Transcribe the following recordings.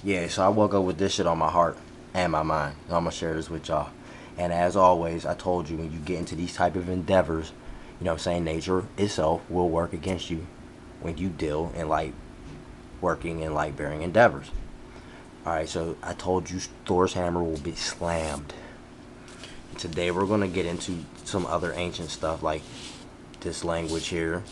Yeah, so I woke up with this shit on my heart and my mind. So I'm gonna share this with y'all. And as always, I told you when you get into these type of endeavors, you know what I'm saying, nature itself will work against you when you deal in light working and light bearing endeavors. Alright, so I told you Thor's hammer will be slammed. Today we're gonna get into some other ancient stuff like this language here,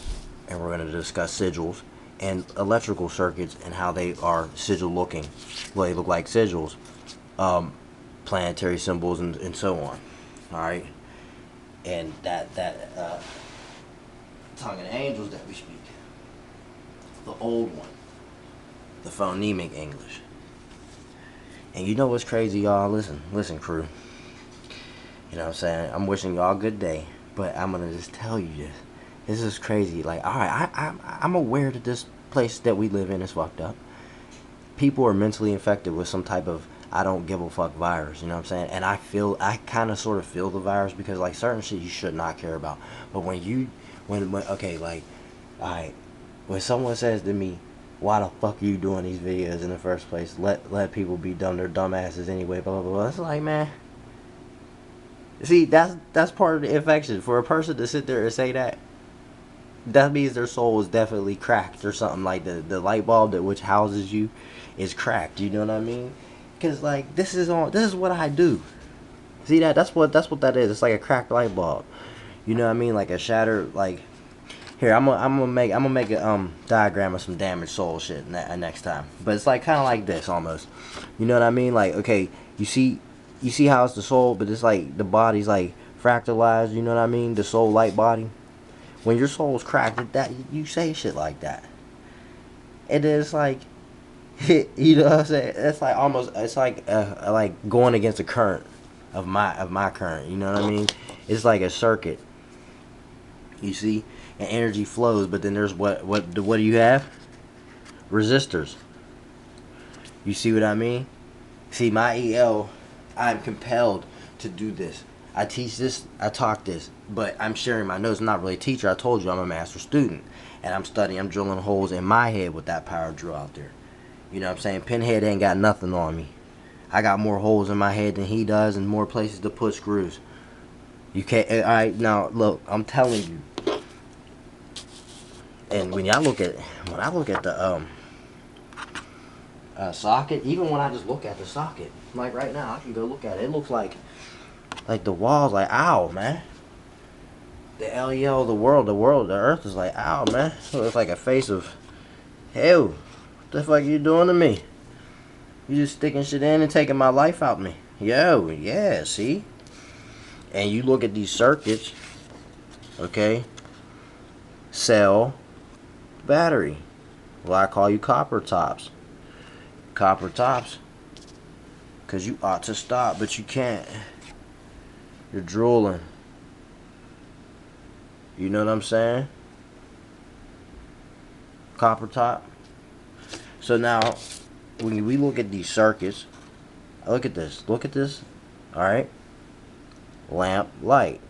and we're gonna discuss sigils and electrical circuits and how they are sigil looking. Well, they look like sigils, planetary symbols, and so on. All right, and that tongue of the angels that we speak, the old one, the phonemic English. And you know what's crazy, y'all? Listen, crew. You know what I'm saying? I'm wishing y'all a good day, but I'm gonna just tell you this. This is crazy. Like, all right, I'm aware that this place that we live in is fucked up. People are mentally infected with some type of I don't give a fuck virus. You know what I'm saying? And I kind of sort of feel the virus because like certain shit you should not care about. But when okay, like, all right, when someone says to me, "Why the fuck are you doing these videos in the first place? Let people be dumb. They're dumbasses anyway." Blah blah blah. It's like, man. See, that's part of the infection. For a person to sit there and say that, that means their soul is definitely cracked or something. Like the light bulb that which houses you is cracked. You know what I mean? Because like this is what I do. See that's what that is. It's like a cracked light bulb. You know what I mean? Like a shattered like. Here I'm gonna make a diagram of some damaged soul shit next time. But it's like kind of like this almost. You know what I mean? Like okay, you see how it's the soul, but it's like the body's like fractalized. You know what I mean? The soul light body. When your soul's cracked, that you say shit like that. And then it's like, you know what I'm saying? It's like almost, it's like going against the current of my current. You know what I mean? It's like a circuit. You see, and energy flows, but then there's what do you have? Resistors. You see what I mean? See, my EL, I'm compelled to do this. I teach this, I talk this, but I'm sharing my notes. I'm not really a teacher. I told you I'm a master student. And I'm studying, I'm drilling holes in my head with that power drill out there. You know what I'm saying? Pinhead ain't got nothing on me. I got more holes in my head than he does and more places to put screws. You can't, alright, now look, I'm telling you. And when I look at the socket, even when I just look at the socket, like right now, I can go look at it. It looks like the walls, like, ow, man. The LEL, the earth is like, ow, man. It looks like a face of, hell, what the fuck you doing to me? You just sticking shit in and taking my life out of me. Yo, yeah, see? And you look at these circuits, okay? Cell, battery. Well, I call you copper tops. Copper tops. Because you ought to stop, but you can't. You're drooling. You know what I'm saying? Copper top. So now, when we look at these circuits, look at this. Look at this. Alright? Lamp, light.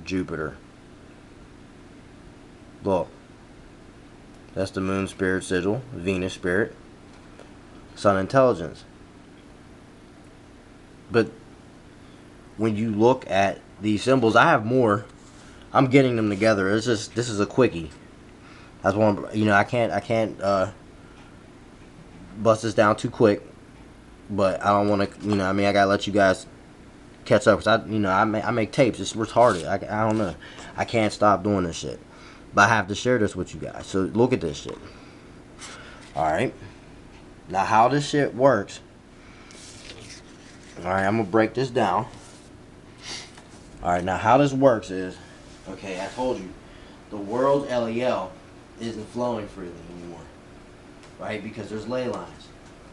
Jupiter. Look. That's the moon spirit sigil. Venus spirit. Sun intelligence. But when you look at these symbols, I have more. I'm getting them together. It's just, this is a quickie. That's one, you know, I can't bust this down too quick, but I don't want to, you know, I mean, I gotta let you guys catch up, because I make tapes. It's retarded. I don't know. I can't stop doing this shit, but I have to share this with you guys. So look at this shit. All right. Now how this shit works. All right, I'm gonna break this down. All right, now how this works is, okay, I told you, the world LEL isn't flowing freely anymore, right? Because there's ley lines.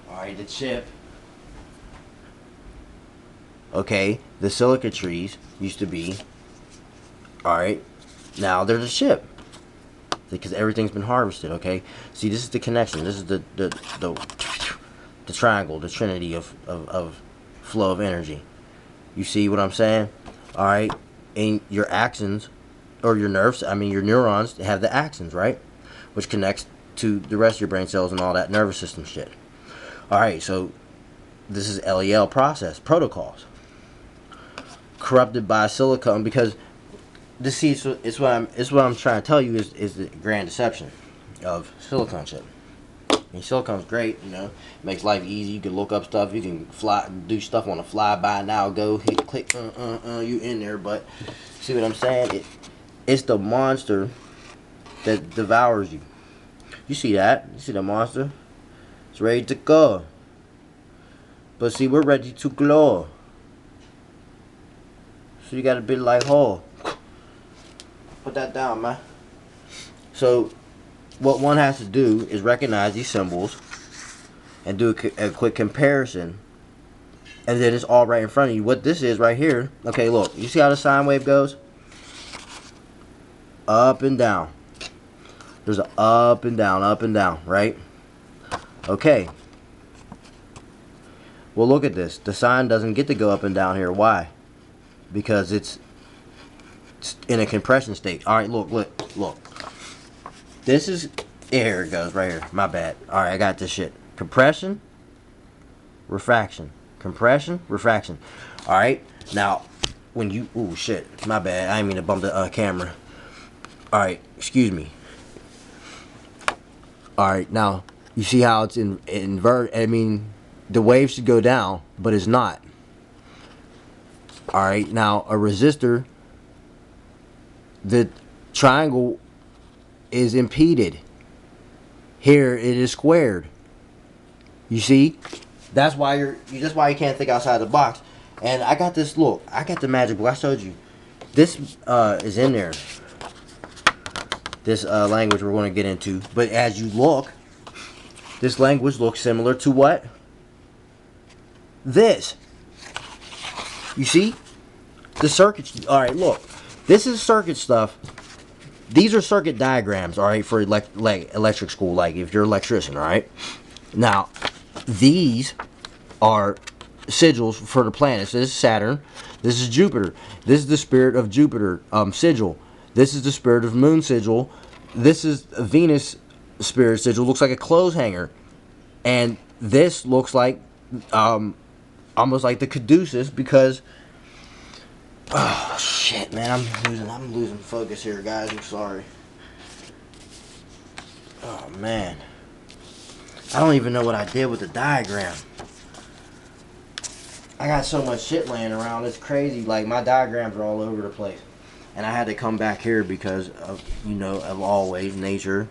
All right, the chip. Okay, the silica trees used to be. All right, now there's a chip because everything's been harvested. Okay, see, this is the connection. This is the triangle, the trinity of flow of energy. You see what I'm saying? All right, and your axons, or your nerves, I mean your neurons have the axons, right? Which connects to the rest of your brain cells and all that nervous system shit. Alright, so this is LEL process, protocols. Corrupted by silicon, because this, see, it's what I'm trying to tell you is the grand deception of silicon chip. I mean, silicon's great, you know, makes life easy. You can look up stuff, you can do stuff on the fly by now, go hit click, you in there. But see what I'm saying? It's the monster that devours you. You see that? You see the monster? It's ready to go. But see, we're ready to glow. So you got a bit like hole. Put that down, man. So what one has to do is recognize these symbols and do a quick comparison, and then it's all right in front of you. What this is right here, okay, look, you see how the sine wave goes? Up and down. There's an up and down, right? Okay. Well, look at this. The sine doesn't get to go up and down here. Why? Because it's in a compression state. All right, look. This is, here it goes, right here. My bad. All right, I got this shit. Compression, refraction. Compression, refraction. All right, now, when you, ooh, shit, my bad. I didn't mean to bump the camera. All right, excuse me. All right, now, you see how it's invert. I mean, the wave should go down, but it's not. All right, now, a resistor, the triangle is impeded. Here it is squared. You see? That's why you can't think outside the box. And I got this, look, I got the magic book. I showed you. This is in there. This language we're going to get into. But as you look, this language looks similar to what? This. You see? The circuits. Alright, look. This is circuit stuff. These are circuit diagrams, alright, for electric school, like if you're an electrician, alright? Now, these are sigils for the planets. This is Saturn. This is Jupiter. This is the spirit of Jupiter, sigil. This is the spirit of Moon sigil. This is Venus spirit sigil. Looks like a clothes hanger. And this looks like, almost like the caduceus, because, oh shit, man, I'm losing focus here, guys. I'm sorry. Oh man, I don't even know what I did with the diagram. I got so much shit laying around. It's crazy. Like, my diagrams are all over the place, and I had to come back here because of, you know, of always nature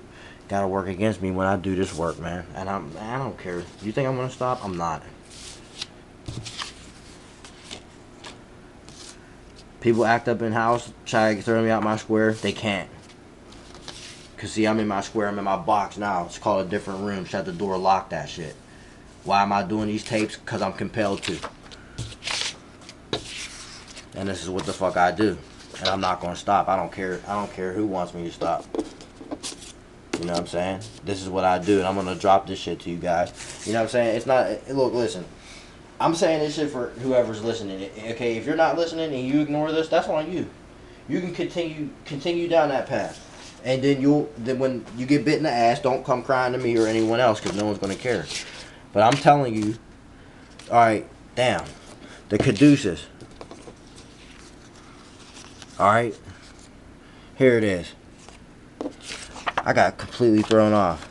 gotta work against me when I do this work, man. And I don't care. You think I'm gonna stop? I'm not. People act up in house, try to throw me out my square. They can't. Cause see, I'm in my square. I'm in my box now. It's called a different room. Shut the door. Lock that shit. Why am I doing these tapes? Cause I'm compelled to. And this is what the fuck I do. And I'm not gonna stop. I don't care. I don't care who wants me to stop. You know what I'm saying? This is what I do, and I'm gonna drop this shit to you guys. You know what I'm saying? It's not. Look, listen. I'm saying this shit for whoever's listening. Okay, if you're not listening and you ignore this, that's on you. You can continue down that path, and then when you get bit in the ass, don't come crying to me or anyone else, because no one's gonna care. But I'm telling you, all right, damn, the caduceus. All right, here it is. I got completely thrown off.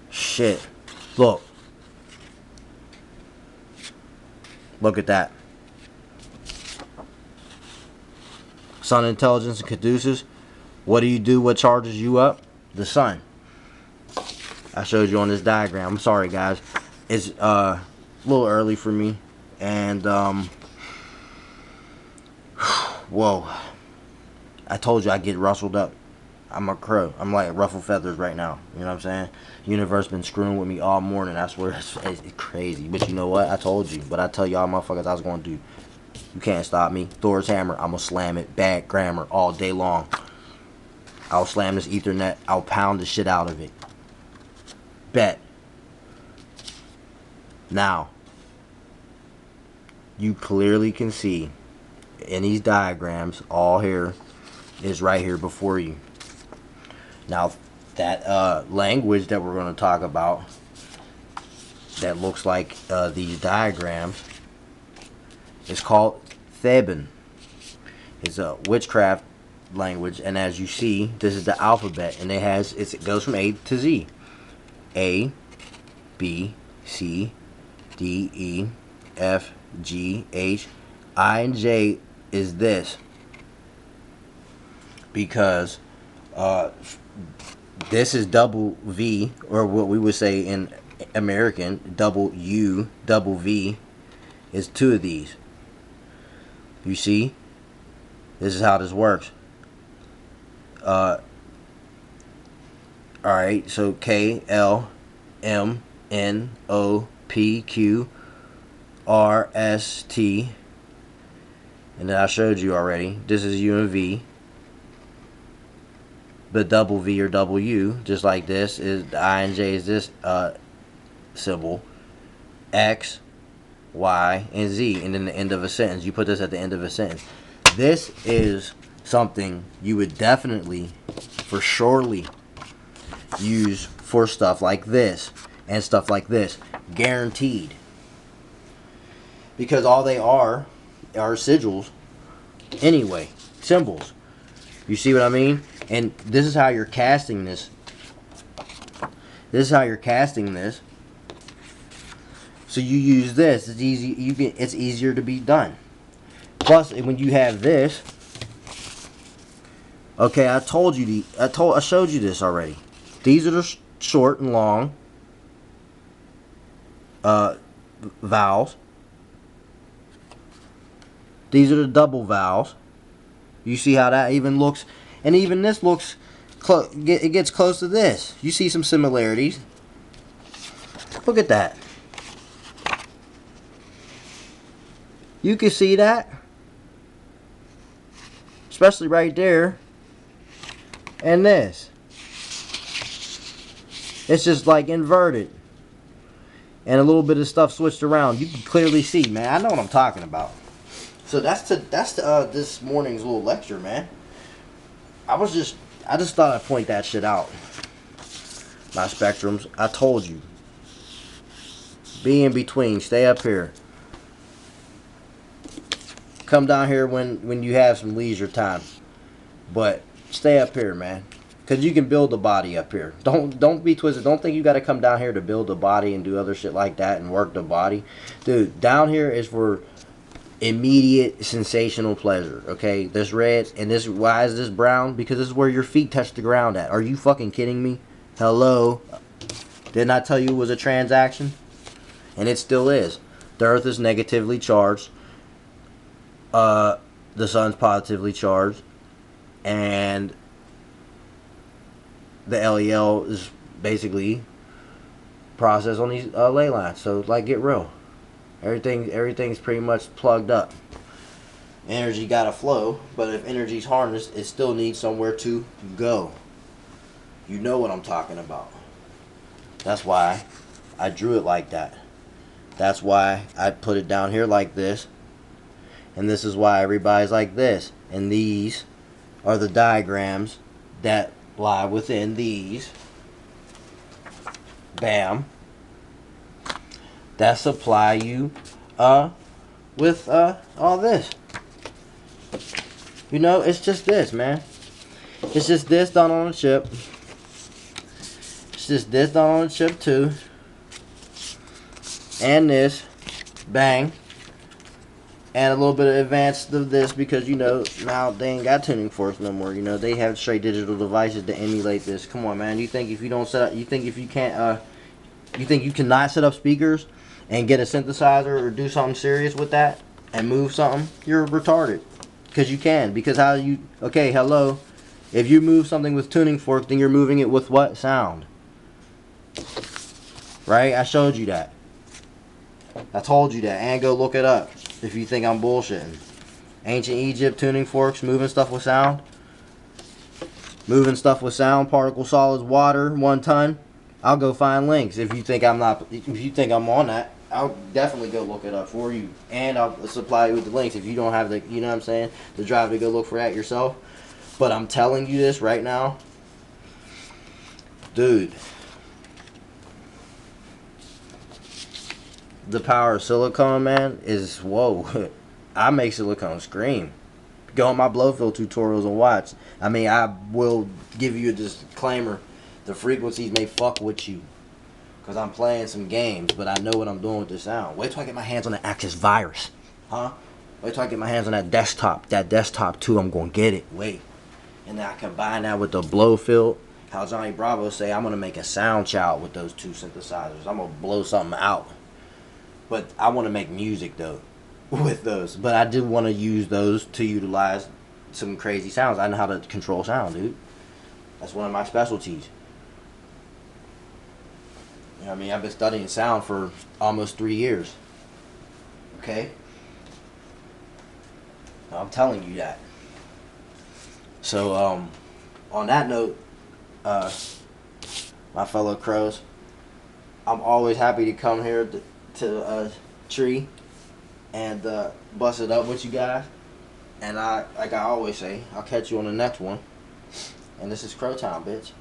Shit, look. Look at that. Sun intelligence and caduceus. What do you do? What charges you up? The sun. I showed you on this diagram. I'm sorry, guys. It's a little early for me. And, whoa. I told you I get rustled up. I'm a crow. I'm like ruffled feathers right now. You know what I'm saying? Universe been screwing with me all morning. I swear it's crazy. But you know what? I told you. But I tell y'all motherfuckers I was going to do. You can't stop me. Thor's hammer. I'm going to slam it. Bad grammar all day long. I'll slam this ethernet. I'll pound the shit out of it. Bet. Now, you clearly can see in these diagrams, all here is right here before you. Now, that language that we're going to talk about that looks like these diagrams is called Theban. It's a witchcraft language, and as you see, this is the alphabet, and it goes from A to Z. A, B, C, D, E, F, G, H, I, and J is this, because this is double V, or what we would say in American, double U, double V is two of these. You see? This is how this works. Alright, so K, L, M, N, O, P, Q, R, S, T. And then I showed you already. This is U and V. The double V or double U, just like this, is the I and J is this symbol. X, Y, and Z. And then the end of a sentence. You put this at the end of a sentence. This is something you would definitely, for surely, use for stuff like this and stuff like this. Guaranteed. Because all they are sigils anyway. Symbols. You see what I mean? And this is how you're casting this. This is how you're casting this. So you use this. It's easy. It's easier to be done. Plus, when you have this, okay, I showed you this already. These are the short and long vowels. These are the double vowels. You see how that even looks, and even this looks it gets close to this. You see some similarities. Look at that. You can see that. Especially right there. And this. It's just like inverted. And a little bit of stuff switched around. You can clearly see, man. I know what I'm talking about. So that's this morning's little lecture, man. I just thought I'd point that shit out. My spectrums. I told you. Be in between. Stay up here. Come down here when you have some leisure time. But stay up here, man. Because you can build a body up here. Don't be twisted. Don't think you got to come down here to build a body and do other shit like that and work the body. Dude, down here is for immediate sensational pleasure. Okay? This red and this, why is this brown? Because this is where your feet touch the ground at. Are you fucking kidding me? Hello? Didn't I tell you it was a transaction? And it still is. The earth is negatively charged. The sun's positively charged. And the LEL is basically processed on these ley lines. So, like, get real. Everything's pretty much plugged up. Energy gotta flow, but if energy's harnessed, it still needs somewhere to go. You know what I'm talking about. That's why I drew it like that. That's why I put it down here like this. And this is why everybody's like this. And these are the diagrams that lie within these. Bam. That supply you with all this. You know, it's just this, man. It's just this done on a chip. It's just this done on a chip too. And this. Bang. And a little bit of advanced of this, because, you know, now they ain't got tuning forks no more. You know, they have straight digital devices to emulate this. Come on, man. You think if you don't set up, you think if you can't, you think you cannot set up speakers and get a synthesizer or do something serious with that and move something? You're retarded. Because you can. Because how you, okay, hello. If you move something with tuning forks, then you're moving it with what? Sound. Right? I showed you that. I told you that. And go look it up if you think I'm bullshitting. Ancient Egypt, tuning forks, moving stuff with sound. Moving stuff with sound, particle solids, water, 1 ton. I'll go find links if you think I'm not. If you think I'm on that, I'll definitely go look it up for you, and I'll supply you with the links if you don't have the, you know what I'm saying, the drive to go look for that yourself. But I'm telling you this right now, dude. the power of silicone, man, is whoa. I make silicone scream. Go on my blow fill tutorials and watch. I mean, I will give you a disclaimer. The frequencies may fuck with you. Because I'm playing some games, but I know what I'm doing with the sound. Wait till I get my hands on the Access virus. Huh? Wait till I get my hands on that desktop. That desktop, too, I'm going to get it. Wait. And then I combine that with the blow fill. How Johnny Bravo say, I'm going to make a sound child with those two synthesizers. I'm going to blow something out. But I want to make music, though, with those. But I do want to use those to utilize some crazy sounds. I know how to control sound, dude. That's one of my specialties. You know what I mean? I've been studying sound for almost 3 years. Okay? I'm telling you that. So, on that note, my fellow crows, I'm always happy to come here to Tree and bust it up with you guys. And like I always say, I'll catch you on the next one. And this is Crow Town, bitch.